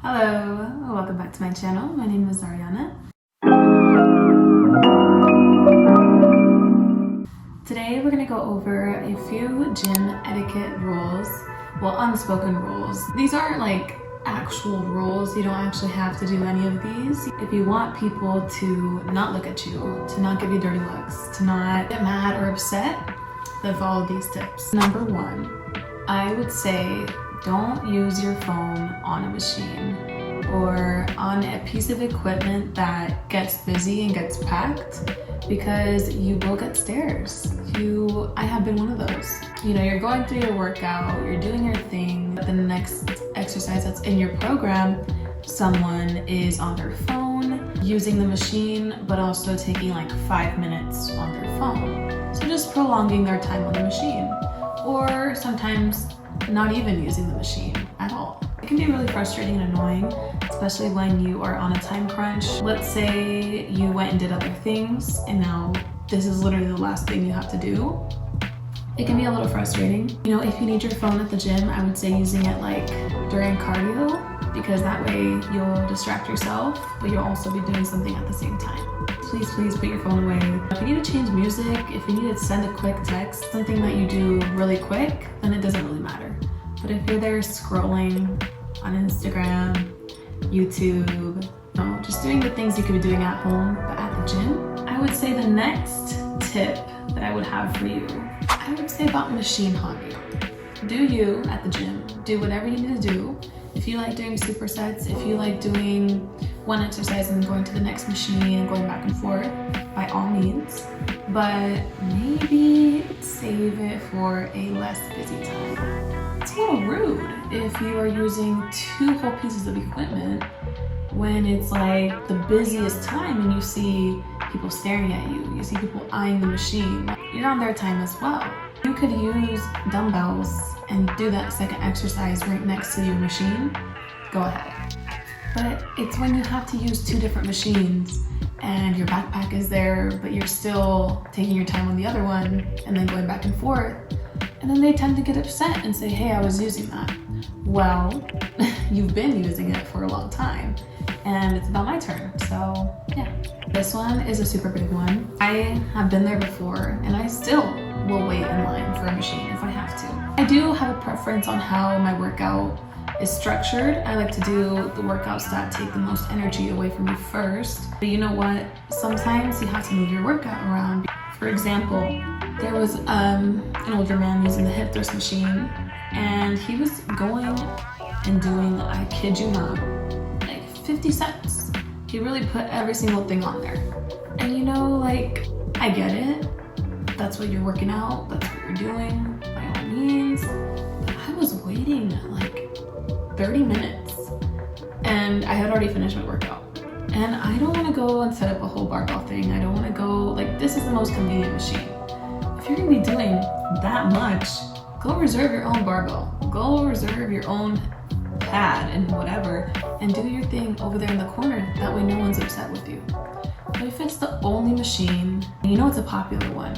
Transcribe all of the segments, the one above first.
Hello, welcome back to my channel. My name is Arianna. Today we're going to go over a few gym etiquette rules, well, unspoken rules. These aren't like actual rules. You don't actually have to do any of these. If you want people to not look at you, to not give you dirty looks, to not get mad or upset, then follow these tips. Number one, I would say don't use your phone on a machine or on a piece of equipment that gets busy and gets packed, because you will get stares. I have been one of those. You know, you're going through your workout, you're doing your thing, the next exercise that's in your program, someone is on their phone, using the machine, but also taking like 5 minutes on their phone. So just prolonging their time on the machine. Or sometimes not even using the machine at all. It can be really frustrating and annoying, especially when you are on a time crunch. Let's say you went and did other things and now this is literally the last thing you have to do. It can be a little frustrating. You know, if you need your phone at the gym, I would say using it like during cardio, because that way you'll distract yourself, but you'll also be doing something at the same time. Please put your phone away. If you need to change music, if you need to send a quick text, something that you do really quick, then it doesn't really matter. But if you're there scrolling on Instagram, YouTube, just doing the things you could be doing at home, but at the gym, I would say the next tip that I would have for you, I would say about machine hogging. Do you at the gym, do whatever you need to do. If you like doing supersets, if you like doing one exercise and then going to the next machine and going back and forth, by all means, but maybe save it for a less busy time. It's a little rude if you are using 2 whole pieces of equipment when it's like the busiest time and you see people staring at you, you see people eyeing the machine. You're on their time as well. You could use dumbbells and do that second exercise right next to your machine, go ahead. But it's when you have to use 2 different machines and your backpack is there, but you're still taking your time on the other one and then going back and forth. And then they tend to get upset and say, hey, I was using that. Well, you've been using it for a long time and it's about my turn, so yeah. This one is a super big one. I have been there before and I still will wait in line for a machine if I have to. I do have a preference on how my workout is structured. I like to do the workouts that take the most energy away from you first. But you know what? Sometimes you have to move your workout around. For example, there was an older man using the hip thrust machine and he was going and doing, I kid you not, like 50 sets. He really put every single thing on there. And you know, like, I get it. That's what you're working out, that's what you're doing, by all means. But I was waiting like 30 minutes and I had already finished my workout. And I don't wanna go and set up a whole barbell thing. I don't wanna go, like, this is the most convenient machine. If you're gonna be doing that much, go reserve your own barbell. Go reserve your own pad and whatever, and do your thing over there in the corner. That way no one's upset with you. But if it's the only machine, and you know it's a popular one,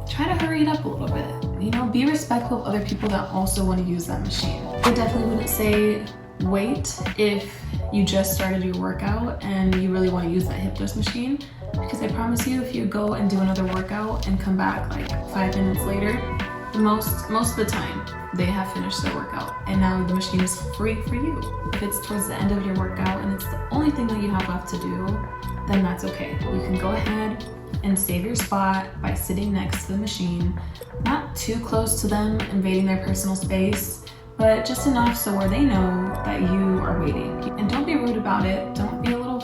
try to hurry it up a little bit. You know, be respectful of other people that also want to use that machine. I definitely wouldn't say wait if you just started your workout and you really want to use that hip thrust machine, because I promise you, if you go and do another workout and come back like 5 minutes later, most of the time they have finished their workout and now the machine is free for you. If it's towards the end of your workout and it's the only thing that you have left to do, then that's okay. You can go ahead and save your spot by sitting next to the machine, not too close to them, invading their personal space, but just enough so where they know that you are waiting. And don't be rude about it. Don't be a little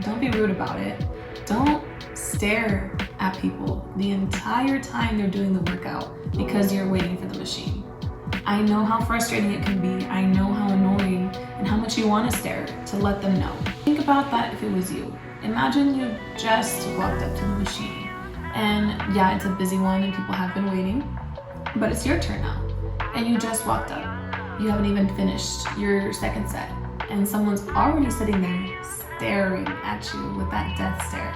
Don't be rude about it. Don't stare at people the entire time they're doing the workout because you're waiting for the machine. I know how frustrating it can be. I know how annoying and how much you want to stare to let them know. Think about that if it was you. Imagine you just walked up to the machine and yeah, it's a busy one and people have been waiting, but it's your turn now and you just walked up. You haven't even finished your second set and someone's already sitting there staring at you with that death stare.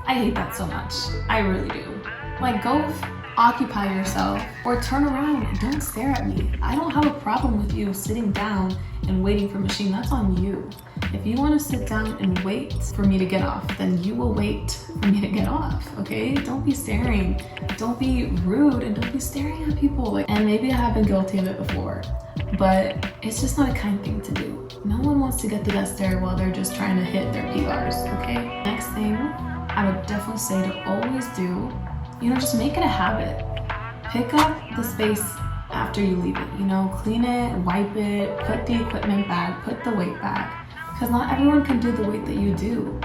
I hate that so much. I really do. Like, go occupy yourself or turn around and don't stare at me. I don't have a problem with you sitting down and waiting for a machine. That's on you. If you want to sit down and wait for me to get off, then you will wait for me to get off, okay? Don't be staring. Don't be rude and don't be staring at people. And maybe I have been guilty of it before, but it's just not a kind thing to do. No one wants to get to that stare while they're just trying to hit their PRs, okay? Next thing I would definitely say to always do, just make it a habit. Pick up the space after you leave it, clean it, wipe it, put the equipment back, put the weight back. Because not everyone can do the weight that you do.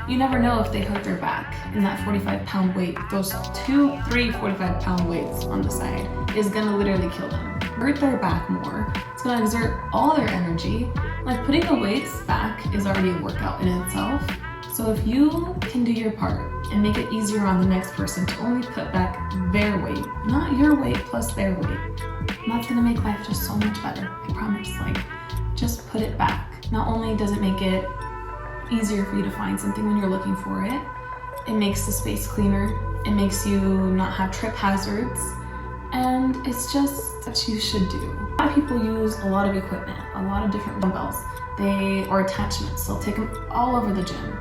You never know if they hurt their back, and that 45-pound weight, those 2, 3 45-pound weights on the side is gonna literally kill them. Hurt their back more. It's gonna exert all their energy. Like putting the weights back is already a workout in itself. So if you can do your part and make it easier on the next person to only put back their weight, not your weight plus their weight, and that's gonna make life just so much better. I promise. Just put it back. Not only does it make it easier for you to find something when you're looking for it, it makes the space cleaner, it makes you not have trip hazards, and it's just what you should do. A lot of people use a lot of equipment, a lot of different dumbbells, or attachments. They'll take them all over the gym.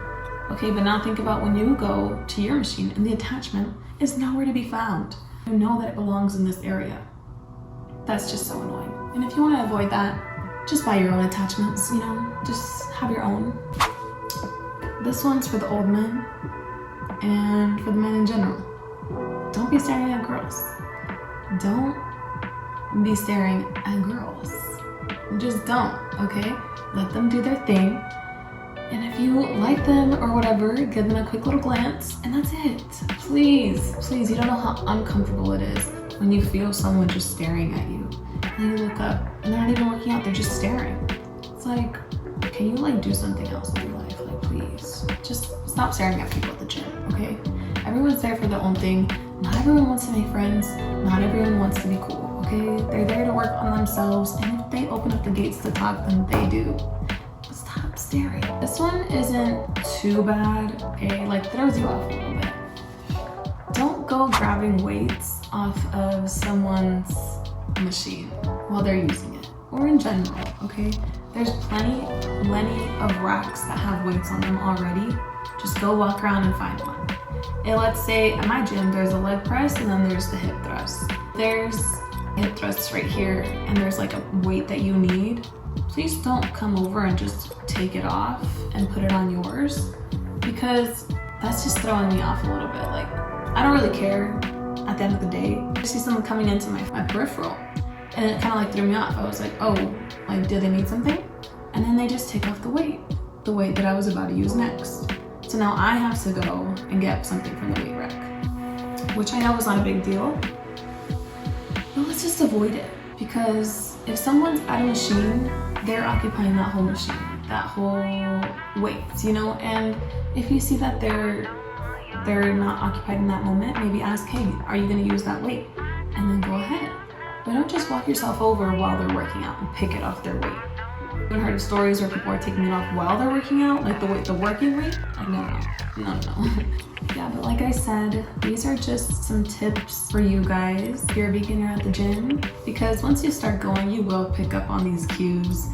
Okay, but now think about when you go to your machine and the attachment is nowhere to be found. You know that it belongs in this area. That's just so annoying. And if you want to avoid that, just buy your own attachments, just have your own. This one's for the old men and for the men in general. Don't be staring at girls. Don't be staring at girls. Just don't, okay? Let them do their thing. And if you like them or whatever, give them a quick little glance and that's it. Please, you don't know how uncomfortable it is when you feel someone just staring at you. And you look up and they're not even working out, they're just staring. It's like, can you do something else in your life? Please, just stop staring at people at the gym, okay? Everyone's there for their own thing. Not everyone wants to make friends. Not everyone wants to be cool, okay? They're there to work on themselves, and if they open up the gates to talk, then they do. Stop staring. This one isn't too bad, okay? Throws you off a little bit. Don't go grabbing weights off of someone's machine while they're using it, or in general, okay? There's plenty of racks that have weights on them already. Just go walk around and find one. And let's say at my gym, there's a leg press and then there's the hip thrust. There's hip thrusts right here and there's a weight that you need. Please don't come over and just take it off and put it on yours, because that's just throwing me off a little bit. I don't really care at the end of the day. I see someone coming into my peripheral and it kind of threw me off. I was like, oh, do they need something? And then they just take off the weight that I was about to use next. So now I have to go and get something from the weight rack, which I know is not a big deal, but let's just avoid it, because if someone's at a machine, they're occupying that whole machine, that whole weight, and if you see that they're not occupied in that moment, maybe ask, hey, are you going to use that weight? And then go ahead. But don't just walk yourself over while they're working out and pick it off their weight. I've heard of stories where people are taking it off while they're working out, the working weight. No. Yeah, but like I said, these are just some tips for you guys if you're a beginner at the gym, because once you start going, you will pick up on these cues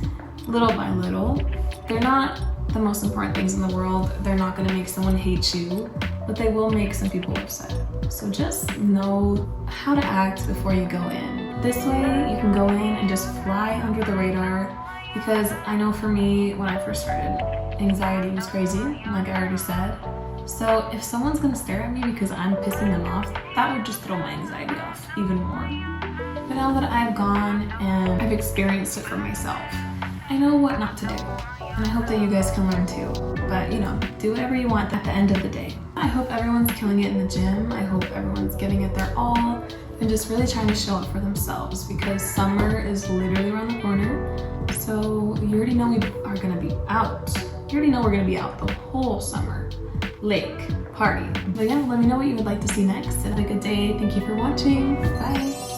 little by little. They're not the most important things in the world. They're not going to make someone hate you, but they will make some people upset. So just know how to act before you go in. This way you can go in and just fly under the radar, because I know for me, when I first started, anxiety was crazy, like I already said. So if someone's gonna stare at me because I'm pissing them off, that would just throw my anxiety off even more. But now that I've gone and I've experienced it for myself, I know what not to do. And I hope that you guys can learn too. But do whatever you want at the end of the day. I hope everyone's killing it in the gym. I hope everyone's giving it their all and just really trying to show up for themselves, because summer is literally around the corner. So you already know we are gonna be out. You already know we're gonna be out the whole summer. Lake, party. But yeah, let me know what you would like to see next. Have a good day. Thank you for watching. Bye.